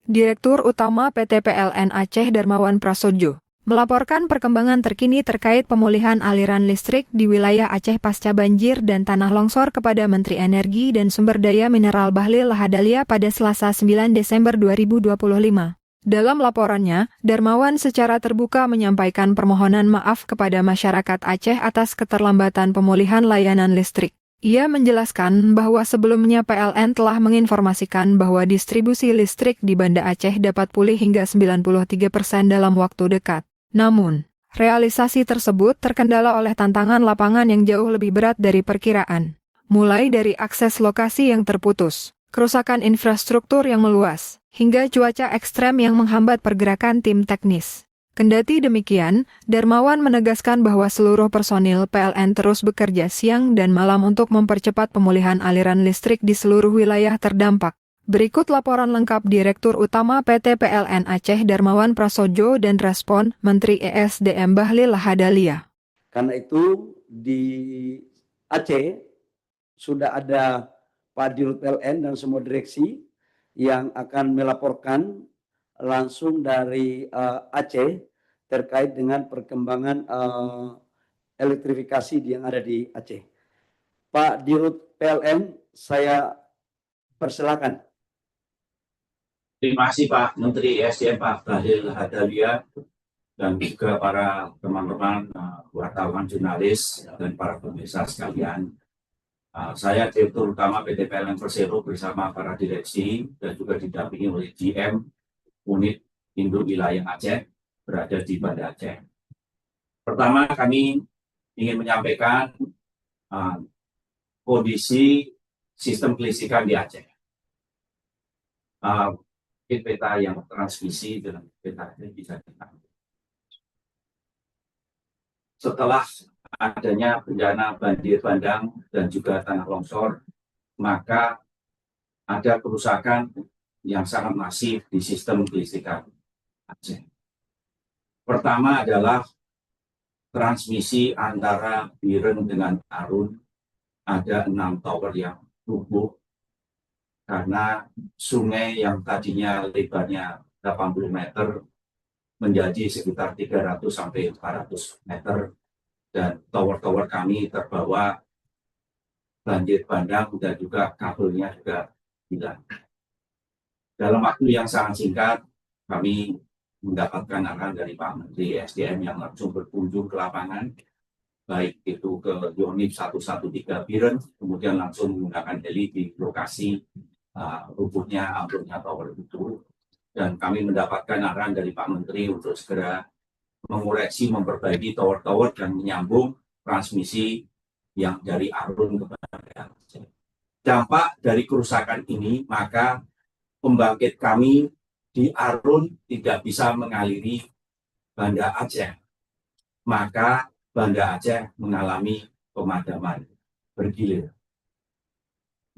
Direktur Utama PT PLN Aceh Darmawan Prasojo melaporkan perkembangan terkini terkait pemulihan aliran listrik di wilayah Aceh pasca banjir dan tanah longsor kepada Menteri Energi dan Sumber Daya Mineral Bahlil Lahadalia pada Selasa 9 Desember 2025. Dalam laporannya, Darmawan secara terbuka menyampaikan permohonan maaf kepada masyarakat Aceh atas keterlambatan pemulihan layanan listrik. Ia menjelaskan bahwa sebelumnya PLN telah menginformasikan bahwa distribusi listrik di Banda Aceh dapat pulih hingga 93% dalam waktu dekat. Namun, realisasi tersebut terkendala oleh tantangan lapangan yang jauh lebih berat dari perkiraan. Mulai dari akses lokasi yang terputus, kerusakan infrastruktur yang meluas, hingga cuaca ekstrem yang menghambat pergerakan tim teknis. Kendati demikian, Darmawan menegaskan bahwa seluruh personil PLN terus bekerja siang dan malam untuk mempercepat pemulihan aliran listrik di seluruh wilayah terdampak. Berikut laporan lengkap Direktur Utama PT PLN Aceh Darmawan Prasojo dan respon Menteri ESDM Bahlil Lahadalia. Karena itu di Aceh sudah ada Pak Dirut PLN dan semua direksi yang akan melaporkan langsung dari Aceh terkait dengan perkembangan elektrifikasi yang ada di Aceh. Pak Dirut PLN, saya persilakan. Terima kasih Pak Menteri ESDM Pak Bahlil Lahadalia dan juga para teman-teman wartawan, jurnalis dan para pemirsa sekalian. Saya Direktur Utama PT PLN Persero bersama para direksi dan juga didampingi oleh GM Unit Induk Wilayah Aceh berada di Banda Aceh. Pertama, kami ingin menyampaikan kondisi sistem kelistrikan di Aceh. Peta yang transmisi dalam peta ini bisa ditampilkan. Setelah adanya bencana banjir bandang dan juga tanah longsor, maka ada kerusakan yang sangat masif di sistem kelistrikan Aceh. Pertama adalah transmisi antara Biren dengan Arun, ada 6 tower yang rubuh karena sungai yang tadinya lebarnya 80 meter menjadi sekitar 300 sampai 400 meter dan tower-tower kami terbawa banjir bandang dan juga kabelnya juga hilang. Dalam waktu yang sangat singkat, kami mendapatkan arahan dari Pak Menteri ESDM yang langsung berkunjung ke lapangan, baik itu ke Unit 113 Biren, kemudian langsung menggunakan heli di lokasi rubuhnya ambruknya tower itu, dan kami mendapatkan arahan dari Pak Menteri untuk segera mengoreksi, memperbaiki tower-tower dan menyambung transmisi yang dari Arun kepada Aceh. Dampak dari kerusakan ini, maka pembangkit kami di Arun tidak bisa mengaliri Banda Aceh, maka Banda Aceh mengalami pemadaman bergilir.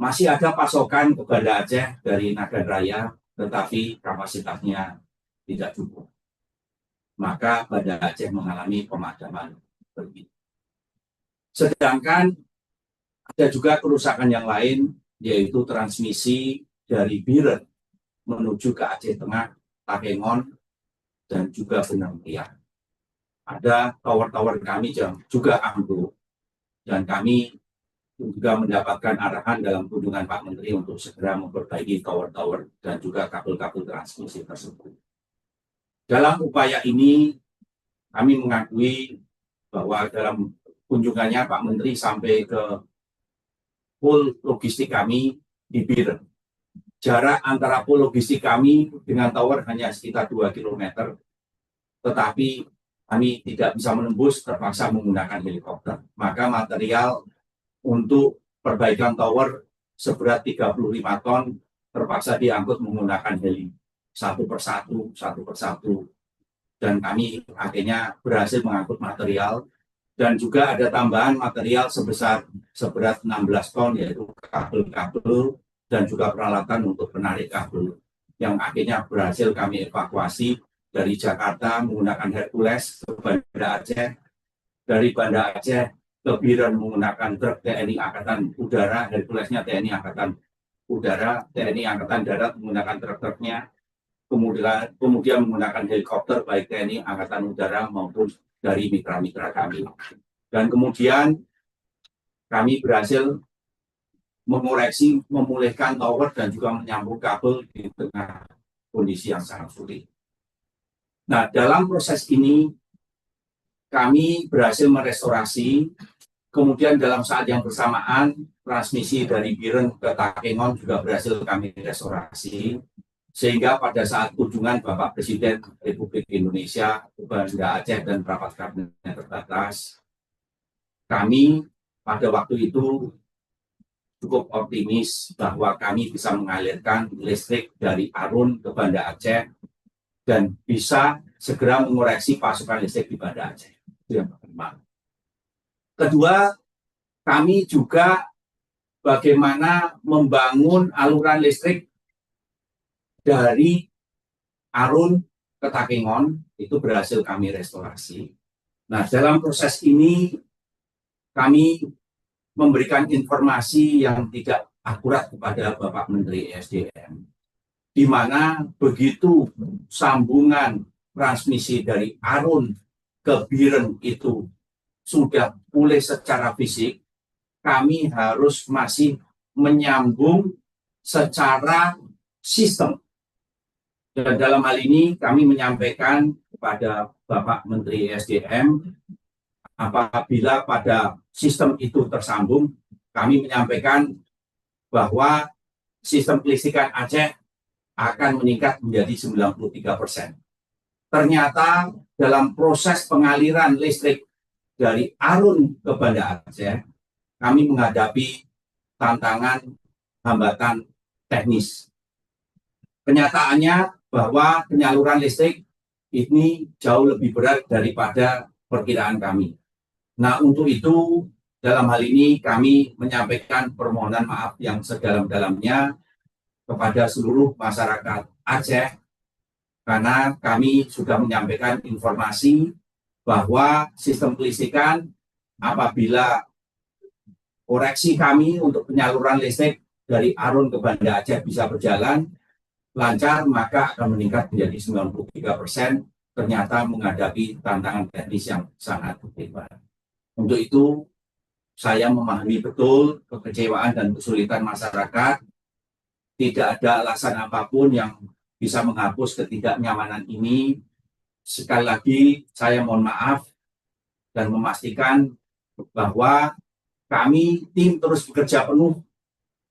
Masih ada pasokan ke Banda Aceh dari Nagan Raya, tetapi kapasitasnya tidak cukup. Maka Banda Aceh mengalami pemadaman bergilir. Sedangkan ada juga kerusakan yang lain, yaitu transmisi dari Biren menuju ke Aceh Tengah, Takengon, dan juga Benang Riang. Ada tower-tower kami yang juga ambruk, dan kami juga mendapatkan arahan dalam kunjungan Pak Menteri untuk segera memperbaiki tower-tower dan juga kabel-kabel transmisi tersebut. Dalam upaya ini, kami mengakui bahwa dalam kunjungannya Pak Menteri sampai ke pool logistik kami di Biren. Jarak antara pool logistik kami dengan tower hanya sekitar 2 km, tetapi kami tidak bisa menembus, terpaksa menggunakan helikopter. Maka material untuk perbaikan tower seberat 35 ton terpaksa diangkut menggunakan heli satu persatu, dan kami akhirnya berhasil mengangkut material, dan juga ada tambahan material seberat 16 ton, yaitu kabel-kabel dan juga peralatan untuk penarik kabel yang akhirnya berhasil kami evakuasi dari Jakarta menggunakan Hercules ke Banda Aceh, dari Banda Aceh ke Biren menggunakan truk TNI Angkatan Udara, Herculesnya TNI Angkatan Udara, TNI Angkatan Darat menggunakan truk-truknya, kemudian menggunakan helikopter baik TNI Angkatan Udara maupun dari mitra-mitra kami. Dan kemudian kami berhasil mengoreksi, memulihkan tower dan juga menyambung kabel di tengah kondisi yang sangat sulit. Nah, dalam proses ini kami berhasil merestorasi, kemudian dalam saat yang bersamaan transmisi dari Biren ke Takengon juga berhasil kami restorasi, sehingga pada saat kunjungan Bapak Presiden Republik Indonesia ke Banda Aceh dan rapat kabinet terbatas, kami pada waktu itu cukup optimis bahwa kami bisa mengalirkan listrik dari Arun ke Banda Aceh dan bisa segera mengoreksi pasokan listrik di Banda Aceh. Itu yang pertama. Kedua, kami juga bagaimana membangun aluran listrik dari Arun ke Takengon, itu berhasil kami restorasi. Nah, dalam proses ini kami memberikan informasi yang tidak akurat kepada Bapak Menteri SDM, di mana begitu sambungan transmisi dari Arun ke Biren itu sudah pulih secara fisik, kami harus masih menyambung secara sistem. Dan dalam hal ini kami menyampaikan kepada Bapak Menteri SDM, apabila pada sistem itu tersambung, kami menyampaikan bahwa sistem kelistrikan Aceh akan meningkat menjadi 93%. Ternyata dalam proses pengaliran listrik dari Arun ke Banda Aceh, kami menghadapi tantangan hambatan teknis. Kenyataannya bahwa penyaluran listrik ini jauh lebih berat daripada perkiraan kami. Nah, untuk itu dalam hal ini kami menyampaikan permohonan maaf yang sedalam-dalamnya kepada seluruh masyarakat Aceh, karena kami sudah menyampaikan informasi bahwa sistem kelistrikan apabila koreksi kami untuk penyaluran listrik dari Arun ke Banda Aceh bisa berjalan lancar, maka akan meningkat menjadi 93%, ternyata menghadapi tantangan teknis yang sangat hebat. Untuk itu, saya memahami betul kekecewaan dan kesulitan masyarakat. Tidak ada alasan apapun yang bisa menghapus ketidaknyamanan ini. Sekali lagi, saya mohon maaf dan memastikan bahwa kami tim terus bekerja penuh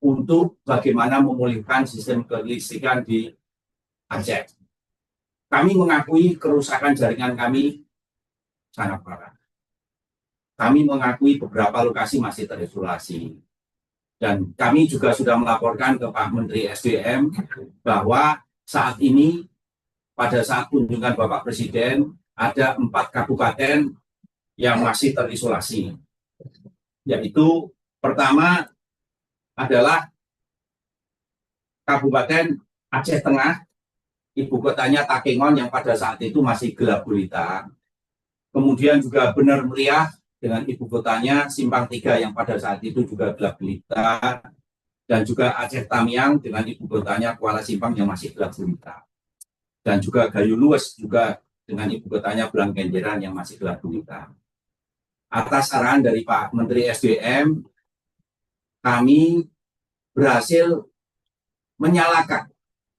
untuk bagaimana memulihkan sistem kelistrikan di Aceh. Kami mengakui kerusakan jaringan kami sangat parah. Kami mengakui beberapa lokasi masih terisolasi. Dan kami juga sudah melaporkan ke Pak Menteri SDM bahwa saat ini, pada saat kunjungan Bapak Presiden, ada 4 kabupaten yang masih terisolasi. Yaitu pertama adalah Kabupaten Aceh Tengah, ibu kotanya Takengon yang pada saat itu masih gelap gulita. Kemudian juga Bener Meriah dengan ibu kotanya Simpang 3 yang pada saat itu juga gelap gulita, dan juga Aceh Tamiang dengan ibu kotanya Kuala Simpang yang masih gelap gulita, dan juga Gayo Luwes juga dengan ibu kotanya Blangkenjeran yang masih gelap gulita. Atas arahan dari Pak Menteri SDM, kami berhasil menyalakan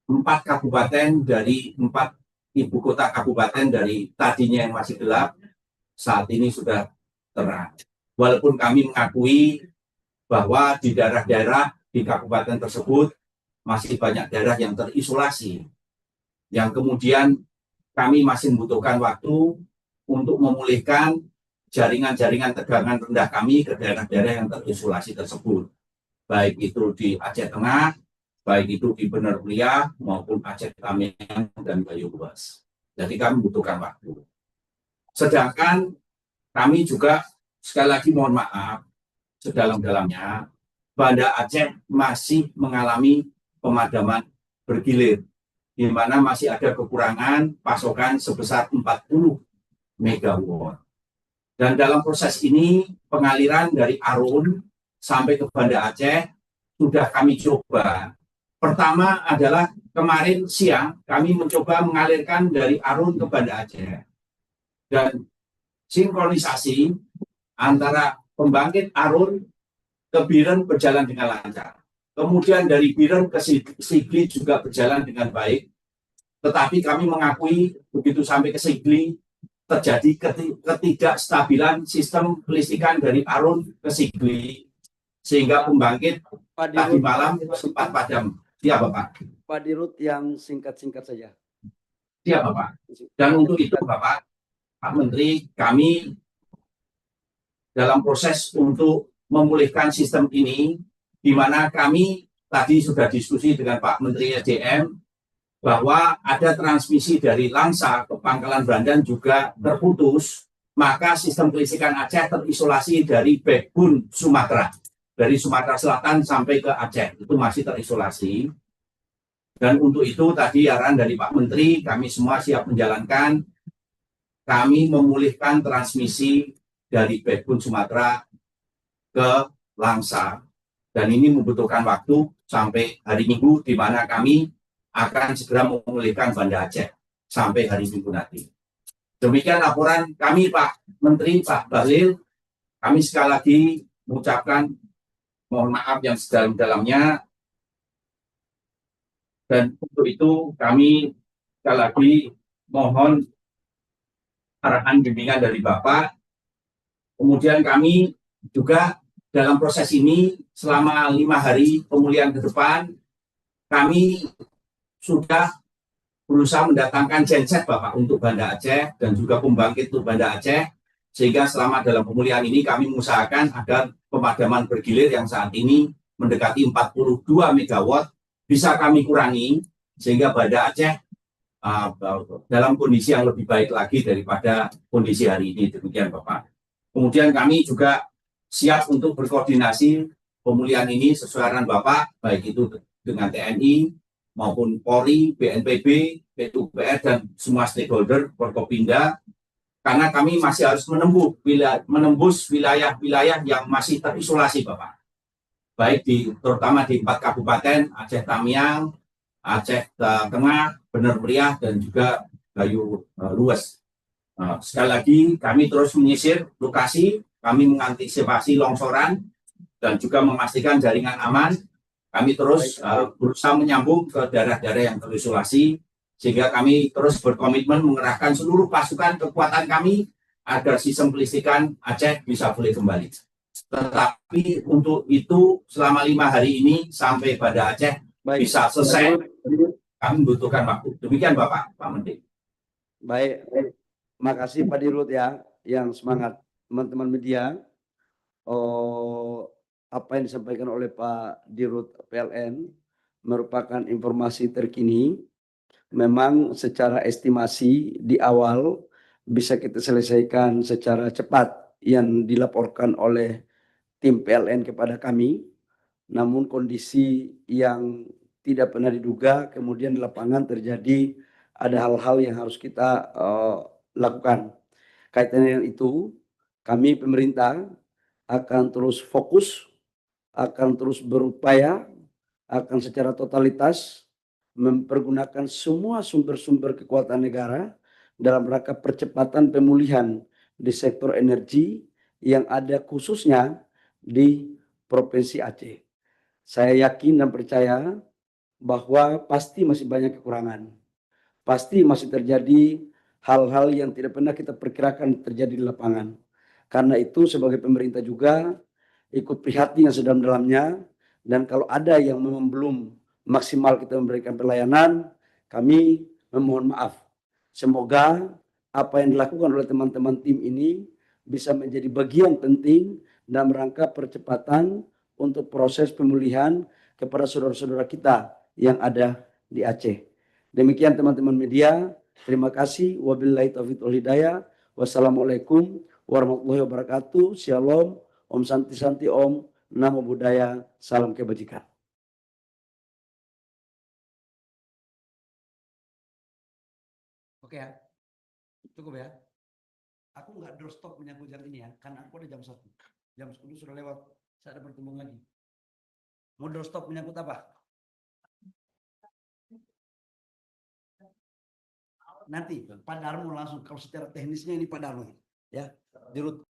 4 kabupaten dari 4 ibu kota kabupaten dari tadinya yang masih gelap, saat ini sudah terang. Walaupun kami mengakui bahwa di daerah-daerah di kabupaten tersebut masih banyak daerah yang terisolasi, yang kemudian kami masih membutuhkan waktu untuk memulihkan jaringan-jaringan tegangan rendah kami ke daerah-daerah yang terisolasi tersebut, baik itu di Aceh Tengah, baik itu di Bener Meriah maupun Aceh Tamiang dan Gayo Luwes. Jadi kami membutuhkan waktu. Sedangkan kami juga sekali lagi mohon maaf sedalam-dalamnya, Banda Aceh masih mengalami pemadaman bergilir, di mana masih ada kekurangan pasokan sebesar 40 megawatt. Dan dalam proses ini, pengaliran dari Arun sampai ke Banda Aceh sudah kami coba Pertama adalah kemarin siang kami mencoba mengalirkan dari Arun ke Banda Aceh dan sinkronisasi antara pembangkit Arun ke Biren berjalan dengan lancar. Kemudian dari Biren ke Sigli juga berjalan dengan baik. Tetapi kami mengakui begitu sampai ke Sigli terjadi ketidakstabilan sistem kelistrikan dari Arun ke Sigli sehingga pembangkit Pak tadi Dirut, malam sempat padam. Iya Bapak. Pak Dirut yang singkat-singkat saja. Iya Bapak. Dan untuk itu Bapak, Pak Menteri, kami dalam proses untuk memulihkan sistem ini, di mana kami tadi sudah diskusi dengan Pak Menteri SDM bahwa ada transmisi dari Langsa ke Pangkalan Brandan juga terputus, maka sistem kelistrikan Aceh terisolasi dari backbone Sumatera. Dari Sumatera Selatan sampai ke Aceh, itu masih terisolasi. Dan untuk itu tadi arahan dari Pak Menteri, kami semua siap menjalankan. Kami memulihkan transmisi dari backbone Sumatera ke Langsa. Dan ini membutuhkan waktu sampai hari Minggu, di mana kami akan segera memulihkan Banda Aceh sampai hari Minggu nanti. Demikian laporan kami Pak Menteri, Pak Bahlil. Kami sekali lagi mengucapkan mohon maaf yang sedalam-dalamnya. Dan untuk itu kami sekali lagi mohon arahan bimbingan dari Bapak. Kemudian kami juga dalam proses ini selama 5 hari pemulihan ke depan, kami sudah berusaha mendatangkan genset Bapak untuk Banda Aceh dan juga pembangkit untuk Banda Aceh, sehingga selama dalam pemulihan ini kami mengusahakan agar pemadaman bergilir yang saat ini mendekati 42 megawatt bisa kami kurangi sehingga Banda Aceh dalam kondisi yang lebih baik lagi daripada kondisi hari ini. Demikian Bapak. Kemudian kami juga siap untuk berkoordinasi pemulihan ini sesuai arahan Bapak, baik itu dengan TNI maupun Polri, BNPB, PUPR, dan semua stakeholder Forkopimda, karena kami masih harus menembus wilayah-wilayah yang masih terisolasi, Bapak. Baik terutama di 4 kabupaten, Aceh Tamiang, Aceh Tengah, Bener Meriah, dan juga Gayo Lues. Sekali lagi, kami terus menyisir lokasi, kami mengantisipasi longsoran, dan juga memastikan jaringan aman. Kami terus berusaha menyambung ke daerah-daerah yang terisolasi, sehingga kami terus berkomitmen mengerahkan seluruh pasukan kekuatan kami agar sistem kelistrikan Aceh bisa pulih kembali. Tetapi untuk itu selama 5 hari ini sampai Banda Aceh bisa selesai, kami membutuhkan waktu. Demikian Bapak, Pak Menteri. Baik, makasih Pak Dirut ya, yang semangat. Teman-teman media, apa yang disampaikan oleh Pak Dirut PLN merupakan informasi terkini. Memang secara estimasi di awal bisa kita selesaikan secara cepat yang dilaporkan oleh tim PLN kepada kami. Namun kondisi yang tidak pernah diduga, kemudian di lapangan terjadi ada hal-hal yang harus kita lakukan. Kaitan dengan itu, kami pemerintah akan terus fokus, akan terus berupaya, akan secara totalitas mempergunakan semua sumber-sumber kekuatan negara dalam rangka percepatan pemulihan di sektor energi yang ada khususnya di Provinsi Aceh. Saya yakin dan percaya bahwa pasti masih banyak kekurangan. Pasti masih terjadi hal-hal yang tidak pernah kita perkirakan terjadi di lapangan. Karena itu sebagai pemerintah juga ikut prihatin yang sedalam-dalamnya, dan kalau ada yang memang belum maksimal kita memberikan pelayanan, kami memohon maaf. Semoga apa yang dilakukan oleh teman-teman tim ini bisa menjadi bagian penting dalam rangka percepatan untuk proses pemulihan kepada saudara-saudara kita yang ada di Aceh. Demikian teman-teman media, terima kasih. Wabillahi taufiq wal hidayah. Wassalamualaikum warahmatullahi wabarakatuh. Shalom, Om Santi Santi Om, Namo Buddhaya, salam kebajikan. Oke ya, cukup ya. Aku nggak doorstop menyangkut jam ini ya, karena aku ada jam 1. Jam 10 sudah lewat, saya ada bertemu lagi. Mau doorstop menyangkut apa? nanti Pak Darmo langsung, kalau secara teknisnya ini Pak Darmo ya, Dirut